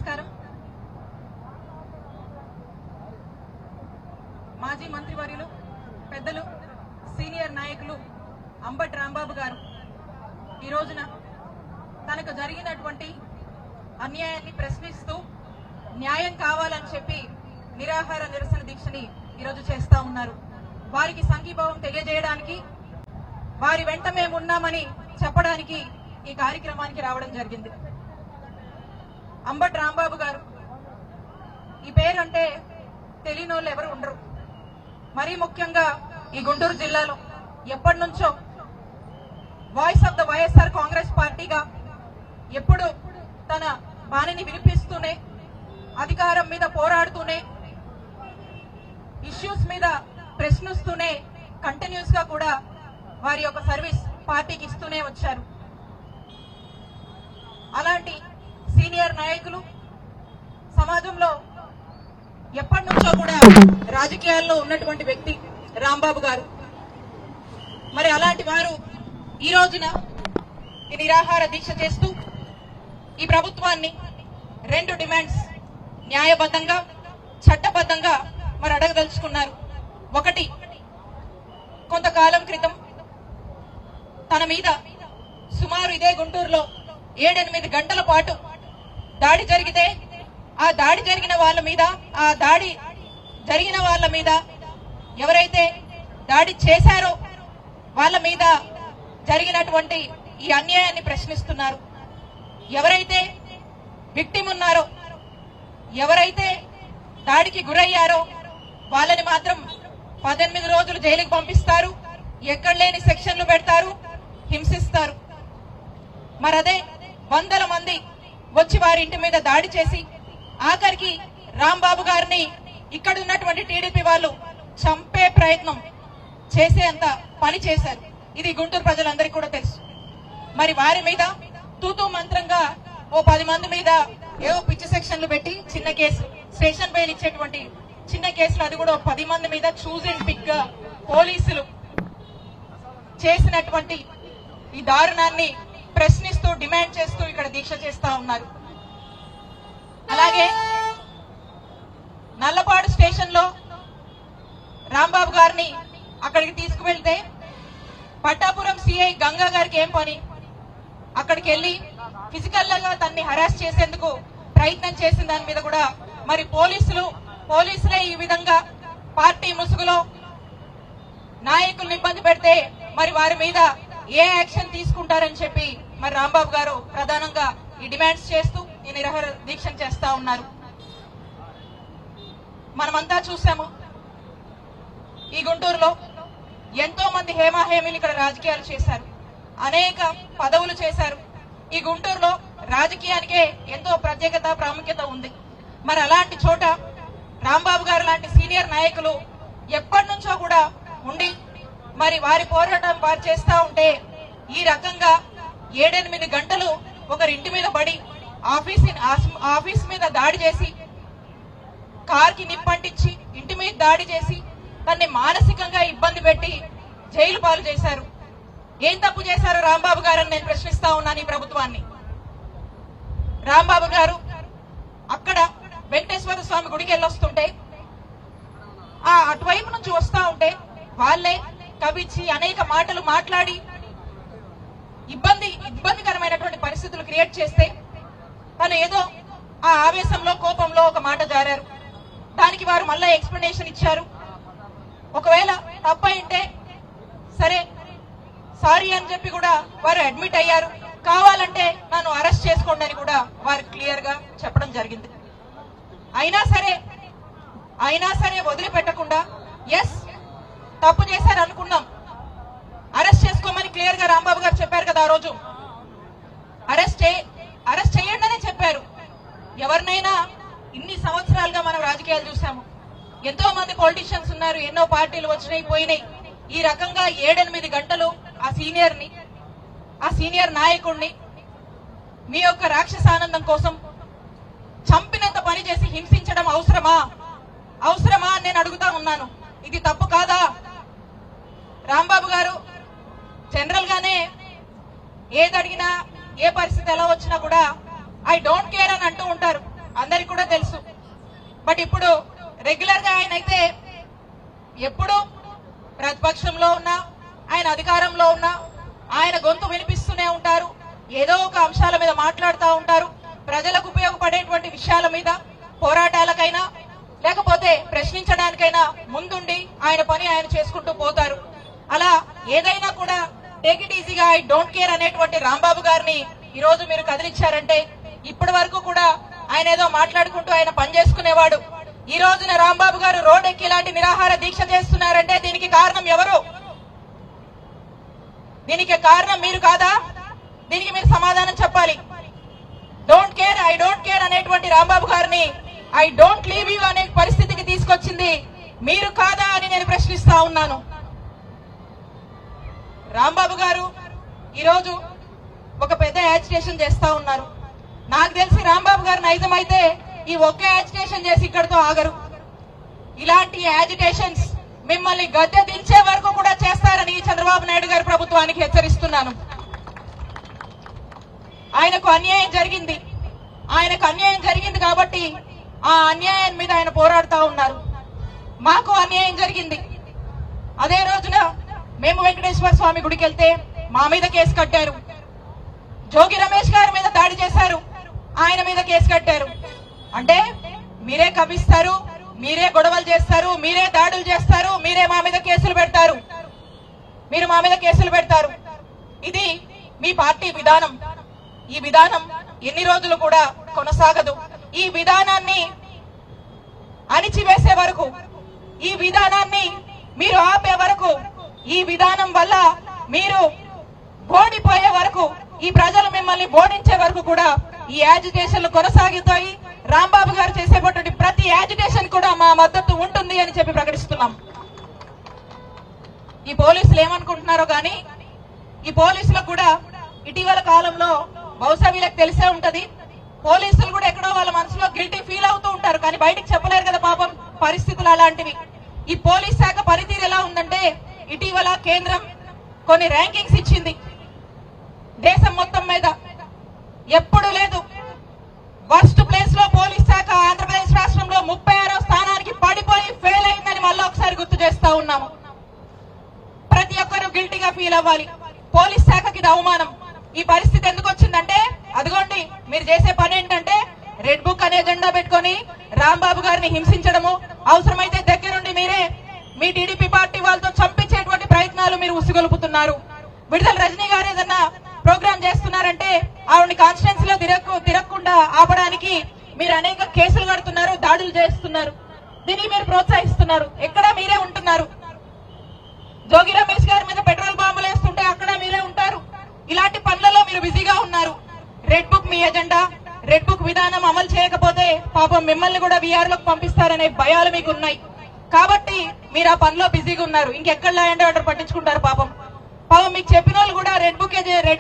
నమస్కారం. మాజీ మంత్రివర్యులు పెద్దలు సీనియర్ నాయకులు అంబటి రాంబాబు గారు ఈ రోజున తనకు జరిగినటువంటి అన్యాయాన్ని ప్రశ్నిస్తూ న్యాయం కావాలని చెప్పి నిరాహార నిరసన దీక్షని ఈరోజు చేస్తా ఉన్నారు. వారికి సంఘీభావం తెలియజేయడానికి, వారి వెంట మేము ఉన్నామని చెప్పడానికి ఈ కార్యక్రమానికి రావడం జరిగింది. అంబటి రాంబాబు గారు, ఈ పేరు అంటే తెలియని వాళ్ళు ఎవరు ఉండరు. మరీ ముఖ్యంగా ఈ గుంటూరు జిల్లాలో ఎప్పటి నుంచో voice of the YSR Congress పార్టీగా ఎప్పుడు తన బాణిని వినిపిస్తూనే, అధికారం మీద పోరాడుతూనే, ఇష్యూస్ మీద ప్రశ్నిస్తూనే కంటిన్యూస్ గా కూడా వారి యొక్క సర్వీస్ పార్టీకి ఇస్తూనే వచ్చారు. అలాంటి సీనియర్ నాయకులు సమాజంలో ఎప్పటి నుంచో కూడా రాజకీయాల్లో ఉన్నటువంటి వ్యక్తి రాంబాబు గారు. మరి అలాంటి వారు ఈ రోజున ఈ నిరాహార దీక్ష చేస్తూ ఈ ప్రభుత్వాన్ని 2 డిమాండ్స్ న్యాయబద్ధంగా, చట్టబద్ధంగా మరి అడగదలుచుకున్నారు. ఒకటి, కొంతకాలం క్రితం తన మీద సుమారు ఇదే గుంటూరులో 7-8 గంటల పాటు దాడి జరిగితే, ఆ దాడి జరిగిన వాళ్ళ మీద ఎవరైతే దాడి చేశారో వాళ్ళ మీద జరిగినటువంటి ఈ అన్యాయాన్ని ప్రశ్నిస్తున్నారు. ఎవరైతే విక్టిమ్ ఉన్నారో, ఎవరైతే దాడికి గురయ్యారో వాళ్ళని మాత్రం 18 రోజులు జైలుకు పంపిస్తారు, ఎక్కడ లేని సెక్షన్లు పెడతారు, హింసిస్తారు. మరదే వందల మంది వచ్చి వారి ఇంటి మీద దాడి చేసి ఆఖరికి రాంబాబు గారిని ఇక్కడ ఉన్నటువంటి టీడీపీ వాళ్ళు చంపే ప్రయత్నం చేసేంత పని చేశారు. ఇది గుంటూరు ప్రజలందరికీ కూడా తెలుసు. మరి వారి మీద తూతూ మంత్రంగా ఓ 10 మంది మీద ఏవో పిచ్చి సెక్షన్లు పెట్టి చిన్న కేసు, స్టేషన్ బెయిల్ ఇచ్చేటువంటి చిన్న కేసులు, అది కూడా 10 మంది మీద చూజ్ అండ్ పిక్ గా పోలీసులు చేసినటువంటి ఈ దారుణాన్ని ప్రశ్నిస్తూ, డిమాండ్ చేస్తూ ఇక్కడ దీక్ష చేస్తా ఉన్నారు. అలాగే నల్లపాడు స్టేషన్ లో రాంబాబు గారిని అక్కడికి తీసుకువెళ్తే పట్టాపురం సిఐ గంగా గారికి ఏం పని? అక్కడికి వెళ్లి ఫిజికల్ గా తన్ని హరాస్ చేసేందుకు ప్రయత్నం చేసిన దాని మీద కూడా మరి పోలీసులే ఈ విధంగా పార్టీ ముసుగులో నాయకులను ఇబ్బంది పెడితే మరి వారి మీద ఏ యాక్షన్ తీసుకుంటారని చెప్పి మరి రాంబాబు గారు ప్రధానంగా ఈ డిమాండ్స్ చేస్తూ ఈ నిరాహార దీక్ష చేస్తా ఉన్నారు. మనమంతా చూసాము, ఈ గుంటూరులో ఎంతో మంది హేమాహేమీలు ఇక్కడ రాజకీయాలు చేశారు, అనేక పదవులు చేశారు. ఈ గుంటూరులో రాజకీయానికే ఎంతో ప్రత్యేకత, ప్రాముఖ్యత ఉంది. మరి అలాంటి చోట రాంబాబు గారు లాంటి సీనియర్ నాయకులు ఎప్పటి నుంచో కూడా ఉండి మరి వారి పోరాటం వారు చేస్తా ఉంటే ఈ రకంగా 7-8 గంటలు ఒకరి ఇంటి మీద పడి ఆఫీస్ మీద దాడి చేసి, కార్కి నిప్పంటించి ఇంటి మీద దాడి చేసి తన్ని మానసికంగా ఇబ్బంది పెట్టి జైలు పాలు చేశారు. ఏం తప్పు చేశారు రాంబాబు గారని నేను ప్రశ్నిస్తా ఉన్నాను ఈ ప్రభుత్వాన్ని. రాంబాబు గారు అక్కడ వెంకటేశ్వర స్వామి గుడికి వెళ్ళొస్తుంటే అటువైపు నుంచి వస్తా ఉంటే వాళ్ళే కవిచి అనేక మాటలు మాట్లాడి ఇబ్బందికరమైనటువంటి పరిస్థితులు క్రియేట్ చేస్తే తను ఏదో ఆ ఆవేశంలో, కోపంలో ఒక మాట జారారు. దానికి వారు మళ్ళా ఎక్స్ప్లెనేషన్ ఇచ్చారు. ఒకవేళ తప్పయింటే సరే సారీ అని చెప్పి కూడా వారు అడ్మిట్ అయ్యారు. కావాలంటే నన్ను అరెస్ట్ చేసుకోండి అని కూడా వారు క్లియర్ గా చెప్పడం జరిగింది. అయినా సరే వదిలిపెట్టకుండా ఎస్ తప్పు చేశారు అనుకున్నాం, అరెస్ట్ చేసుకోమని క్లియర్ గా రాంబాబు గారు చెప్పారు కదా. ఆ రోజు అరెస్ట్ చేయండి అనే చెప్పారు. ఎవరినైనా ఇన్ని సంవత్సరాలుగా మనం రాజకీయాలు చూసాము, ఎంతో మంది పొలిటీషియన్స్ ఉన్నారు, ఎన్నో పార్టీలు వచ్చినాయి పోయినాయి. ఈ రకంగా 7-8 గంటలు ఆ సీనియర్ నాయకుడిని మీ యొక్క రాక్షసానందం కోసం చంపినంత పని చేసి హింసించడం అవసరమా అని నేను అడుగుతా ఉన్నాను. ఇది తప్పు కాదా? రాంబాబు గారు జనరల్ గానే ఏది అడిగినా, ఏ పరిస్థితి ఎలా వచ్చినా కూడా ఐ డోంట్ కేర్ అని అంటూ ఉంటారు. బట్ ఇప్పుడు రెగ్యులర్ గా ఆయన అయితే ఎప్పుడు ప్రతిపక్షంలో ఉన్నా, ఆయన అధికారంలో ఉన్నా ఆయన గొంతు వినిపిస్తూనే ఉంటారు. ఏదో ఒక అంశాల మీద మాట్లాడుతూ ఉంటారు. ప్రజలకు ఉపయోగపడేటువంటి విషయాల మీద పోరాటాలకైనా లేకపోతే ప్రశ్నించడానికైనా ముందుండి ఆయన పని ఆయన చేసుకుంటూ పోతారు. అలా ఏదైనా కూడా టేక్ ఇట్ ఈజీగా ఐ డోంట్ కేర్ అనేటువంటి రాంబాబు గారిని ఈ రోజు మీరు కదిలిచ్చారంటే, ఇప్పటి వరకు కూడా ఆయన ఏదో మాట్లాడుకుంటూ ఆయన పని చేసుకునేవాడు. ఈ రోజున రాంబాబు గారు రోడ్డెక్కి ఇలాంటి నిరాహార దీక్ష చేస్తున్నారంటే దీనికి కారణం ఎవరు? దీనికి కారణం మీరు కాదా? దీనికి మీరు సమాధానం చెప్పాలి. Don't care, I don't care అనేటువంటి రాంబాబు గారిని ఐ డోంట్ లీవ్ యూ అనే పరిస్థితికి తీసుకొచ్చింది మీరు కాదా అని నేను ప్రశ్నిస్తా ఉన్నాను. రాంబాబు గారు ఈరోజు ఒక పెద్ద యాజిటేషన్ చేస్తా ఉన్నారు. నాకు తెలిసి రాంబాబు గారు నైజం అయితే ఈ ఒక్క యాజిటేషన్ చేసి ఇక్కడితో ఆగరు. ఇలాంటి యాజిటేషన్స్ మిమ్మల్ని గద్దె దించే వరకు కూడా చేస్తారని చంద్రబాబు నాయుడు గారి ప్రభుత్వానికి హెచ్చరిస్తున్నాను. ఆయనకు అన్యాయం జరిగింది. ఆయనకు అన్యాయం జరిగింది కాబట్టి ఆ అన్యాయం మీద ఆయన పోరాడుతూ ఉన్నారు. మాకు అన్యాయం జరిగింది. అదే రోజున మేము వెంకటేశ్వర స్వామి గుడికి వెళ్తే మా మీద కేసు కట్టారు. జోగి రమేష్ గారి మీద దాడి చేశారు, ఆయన మీద కేసు కట్టారు. అంటే మీరే కవిస్తారు, మీరే గొడవలు చేస్తారు, మీరే దాడులు చేస్తారు, మీరే మా మీద కేసులు పెడతారు, మీరు మా మీద కేసులు పెడతారు. ఇది మీ పార్టీ విధానం. ఈ విధానం ఎన్ని రోజులు కూడా కొనసాగదు. ఈ విధానాన్ని అణిచివేసే వరకు, ఈ విధానాన్ని మీరు ఆపే వరకు, ఈ విధానం వల్ల మీరు ఓడిపోయే వరకు, ఈ ప్రజలు మిమ్మల్ని ఓడించే వరకు కూడా ఈ యాజిటేషన్లు కొనసాగుతాయి. రాంబాబు గారు చేసేటువంటి ప్రతి యాజిటేషన్ కూడా మా మద్దతు ఉంటుంది అని చెప్పి ప్రకటిస్తున్నాం. ఈ పోలీసులు ఏమనుకుంటున్నారో గాని, ఈ పోలీసులకు కూడా ఇటీవల కాలంలో బహుశా వీళ్ళకి తెలిసే ఉంటది, పోలీసులు కూడా ఎక్కడో వాళ్ళ మనసులో గిల్టీ ఫీల్ అవుతూ ఉంటారు, కానీ బయటికి చెప్పలేరు కదా పాపం, పరిస్థితులు అలాంటివి. ఈ పోలీస్ శాఖ పనితీరు ఎలా ఉందంటే, ఇటీవల కేంద్రం కొన్ని ర్యాంకింగ్స్ ఇచ్చింది దేశం మొత్తం మీద. ఎప్పుడు లేదు, వర్స్ట్ ప్లేస్ లో పోలీస్ శాఖ ఆంధ్రప్రదేశ్ రాష్ట్రంలో 36వ స్థానానికి పడిపోయి ఫెయిల్ అయిందని మళ్ళీ ఒకసారి గుర్తు చేస్తా ఉన్నాము. ప్రతి ఒక్కరూ గిల్టీగా ఫీల్ అవ్వాలి. పోలీస్ శాఖకి ఇది అవమానం. ఈ పరిస్థితి ఎందుకు వచ్చిందంటే, అదిగోండి మీరు చేసే పని ఏంటంటే రెడ్ బుక్ అనే ఎజెండా పెట్టుకొని రాంబాబు గారిని హింసించడము, అవసరమైతే దగ్గరుండి మీరే మీ టీడీపీ పార్టీ వాళ్ళతో చంపించేటువంటి ప్రయత్నాలు మీరు ఉసిగొలుపుతున్నారు. విడుదల రజనీ గారు ఏదన్నా ప్రోగ్రామ్ చేస్తున్నారంటే ఆవిడని కాన్స్టిట్యున్సీలో తిరగకుండా ఆపడానికి మీరు అనేక కేసులు కడుతున్నారు, దాడులు చేస్తున్నారు. దీనికి మీరు ప్రోత్సహిస్తున్నారు. ఎక్కడ మీరే ఉంటున్నారు. జోగి రమేష్ గారి మీద పెట్రోల్ బాంబులు వేస్తుంటే అక్కడ మీరే ఉంటారు. ఇలాంటి పనులలో మీరు బిజీగా ఉన్నారు. రెడ్ బుక్ మీ ఎజెండా, రెడ్ బుక్ విధానం అమలు చేయకపోతే పాపం మిమ్మల్ని కూడా వీఆర్ లోకి పంపిస్తారనే భయాలు మీకు ఉన్నాయి. కాబట్టి మీరు ఆ పనిలో బిజీగా ఉన్నారు. ఇంకెక్కడ లా అండ్ ఆర్డర్ పట్టించుకుంటారు. పాపం మీకు చెప్పిన వాళ్ళు కూడా రెడ్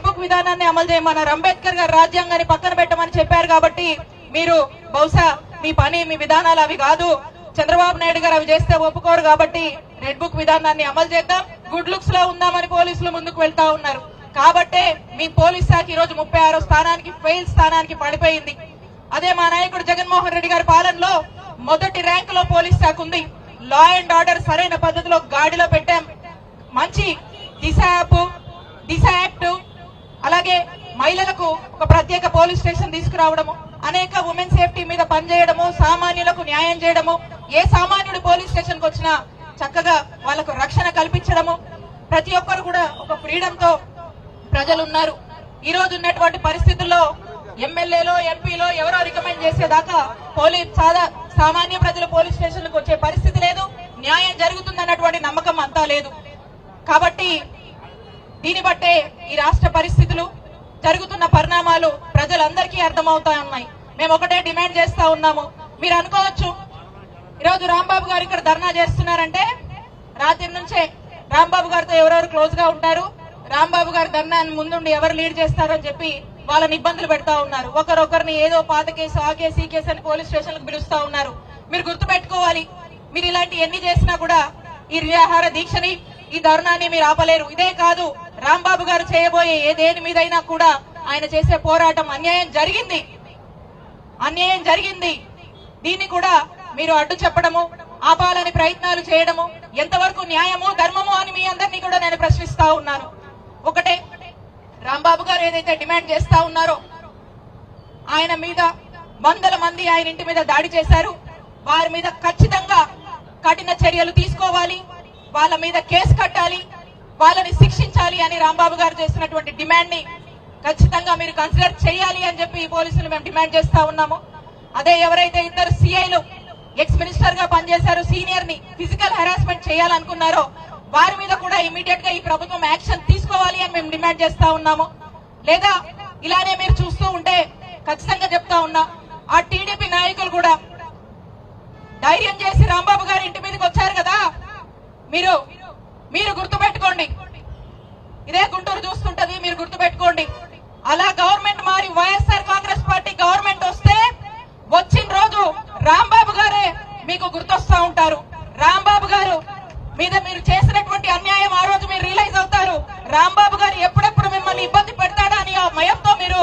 బుక్ విధానాన్ని అమలు చేయమన్నారు. అంబేద్కర్ గారు రాజ్యాంగాన్ని పక్కన పెట్టమని చెప్పారు. కాబట్టి మీరు బహుశా మీ పని, మీ విధానాలు అవి కాదు, చంద్రబాబు నాయుడు గారు అవి చేస్తే ఒప్పుకోరు. కాబట్టి రెడ్ బుక్ విధానాన్ని అమలు చేద్దాం, గుడ్ లుక్స్ లో ఉందామని పోలీసులు ముందుకు వెళ్తా ఉన్నారు. కాబట్టే మీ పోలీస్ శాఖ ఈ రోజు 36వ స్థానానికి, ఫెయిల్ స్థానానికి పడిపోయింది. అదే మా నాయకుడు జగన్మోహన్ రెడ్డి గారి పాలనలో మొదటి ర్యాంకులో పోలీస్ శాఖ ఉంది. లా అండ్ ఆర్డర్ సరైన పద్ధతిలో గాడిలో పెట్టాం. మంచి దిశ యాక్ట్, అలాగే మహిళలకు ఒక ప్రత్యేక పోలీస్ స్టేషన్ తీసుకురావడము, అనేక ఉమెన్ సేఫ్టీ మీద పనిచేయడము, సామాన్యులకు న్యాయం చేయడము, ఏ సామాన్యుడు పోలీస్ స్టేషన్ కు వచ్చినా చక్కగా వాళ్ళకు రక్షణ కల్పించడము, ప్రతి ఒక్కరు కూడా ఒక ఫ్రీడమ్ తో ప్రజలు ఉన్నారు. ఈ రోజు ఉన్నటువంటి పరిస్థితుల్లో ఎమ్మెల్యేలో, ఎంపీలో ఎవరో రికమెండ్ చేసేదాకా సామాన్య ప్రజలు పోలీస్ స్టేషన్లకు వచ్చే పరిస్థితి లేదు. న్యాయం జరుగుతుందన్నటువంటి నమ్మకం అంతా లేదు. కాబట్టి దీన్ని బట్టే ఈ రాష్ట్ర పరిస్థితులు, జరుగుతున్న పరిణామాలు ప్రజలందరికీ అర్థమవుతా ఉన్నాయి. మేము ఒకటే డిమాండ్ చేస్తా ఉన్నాము. మీరు అనుకోవచ్చు ఈరోజు రాంబాబు గారు ఇక్కడ ధర్నా చేస్తున్నారంటే రాత్రి నుంచే రాంబాబు గారితో ఎవరెవరు క్లోజ్ గా ఉంటారు, రాంబాబు గారి ధర్నాన్ని ముందుండి ఎవరు లీడ్ చేస్తారో అని చెప్పి వాళ్ళని ఇబ్బందులు పెడతా ఉన్నారు. ఒకరొకరిని ఏదో పాత కేసు, ఆ కేసు, ఈ కేసు అని పోలీస్ స్టేషన్లకు పిలుస్తా ఉన్నారు. మీరు గుర్తుపెట్టుకోవాలి, మీరు ఇలాంటి ఎన్ని చేసినా కూడా ఈ నిరాహార దీక్షని, ఈ ధర్నాన్ని మీరు ఆపలేరు. ఇదే కాదు, రాంబాబు గారు చేయబోయే ఏ దేని మీదైనా కూడా ఆయన చేసే పోరాటం అన్యాయం జరిగింది. దీన్ని కూడా మీరు అడ్డు చెప్పడము, ఆపాలని ప్రయత్నాలు చేయడము ఎంతవరకు న్యాయము ధర్మము అని మీ అందరినీ కూడా నేను ప్రశ్నిస్తా ఉన్నాను. ఒకటే, రాంబాబు గారు ఏదైతే డిమాండ్ చేస్తా ఉన్నారో, ఆయన మీద వందల మంది ఆయన ఇంటి మీద దాడి చేశారు, వారి మీద ఖచ్చితంగా కఠిన చర్యలు తీసుకోవాలి, వాళ్ళ మీద కేసు కట్టాలి, వాళ్ళని శిక్షించాలి అని రాంబాబు గారు చేసినటువంటి డిమాండ్ ని ఖచ్చితంగా మీరు కన్సిడర్ చేయాలి అని చెప్పి ఈ పోలీసులు మేము డిమాండ్ చేస్తా ఉన్నాము. అదే ఎవరైతే ఇద్దరు సిఐలు ఎక్స్ మినిస్టర్ గా పనిచేశారు, సీనియర్ ని ఫిజికల్ హెరాస్మెంట్ చేయాలనుకున్నారో వారి మీద కూడా ఇమీడియట్ గా ఈ ప్రభుత్వం యాక్షన్ తీసుకోవాలి అని మేము డిమాండ్ చేస్తా ఉన్నాము. లేదా ఇలానే మీరు చూస్తూ ఉంటే ఖచ్చితంగా చెప్తా ఉన్నా, ఆ టీడీపీ నాయకులు కూడా ధైర్యం చేసి రాంబాబు గారి ఇంటి మీదకి వచ్చారు కదా, మీరు గుర్తుపెట్టుకోండి, ఇదే గుంటూరు చూస్తుంటది, మీరు గుర్తుపెట్టుకోండి. అలా గవర్నమెంట్ మారి వైఎస్ఆర్ కాంగ్రెస్ పార్టీ గవర్నమెంట్ వస్తే వచ్చిన రోజు రాంబాబు గారే మీకు గుర్తొస్తా ఉంటారు. రాంబాబు గారు మీద మీరు చేసినటువంటి అన్యాయం ఆ రోజు మీరు రియలైజ్ అవుతారు. రాంబాబు గారు ఎప్పుడెప్పుడు మిమ్మల్ని ఇబ్బంది పెడతాడా అని ఆ భయంతో మీరు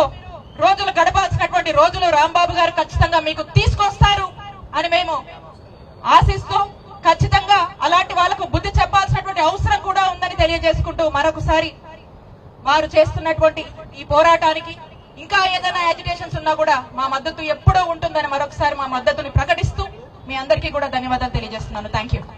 రోజులు గడపాల్సినటువంటి రోజులు రాంబాబు గారు ఖచ్చితంగా మీకు తీసుకొస్తారు అని మేము ఆశిస్తూ, ఖచ్చితంగా అలాంటి వాళ్లకు బుద్ధి చెప్పాల్సినటువంటి అవసరం కూడా ఉందని తెలియజేసుకుంటూ, మరొకసారి వారు చేస్తున్నటువంటి ఈ పోరాటానికి ఇంకా ఏదైనా అజిటేషన్స్ ఉన్నా కూడా మా మద్దతు ఎప్పుడూ ఉంటుందని మరొకసారి మా మద్దతుని ప్రకటిస్తూ మీ అందరికీ కూడా ధన్యవాదాలు తెలియజేస్తున్నాను. Thank you.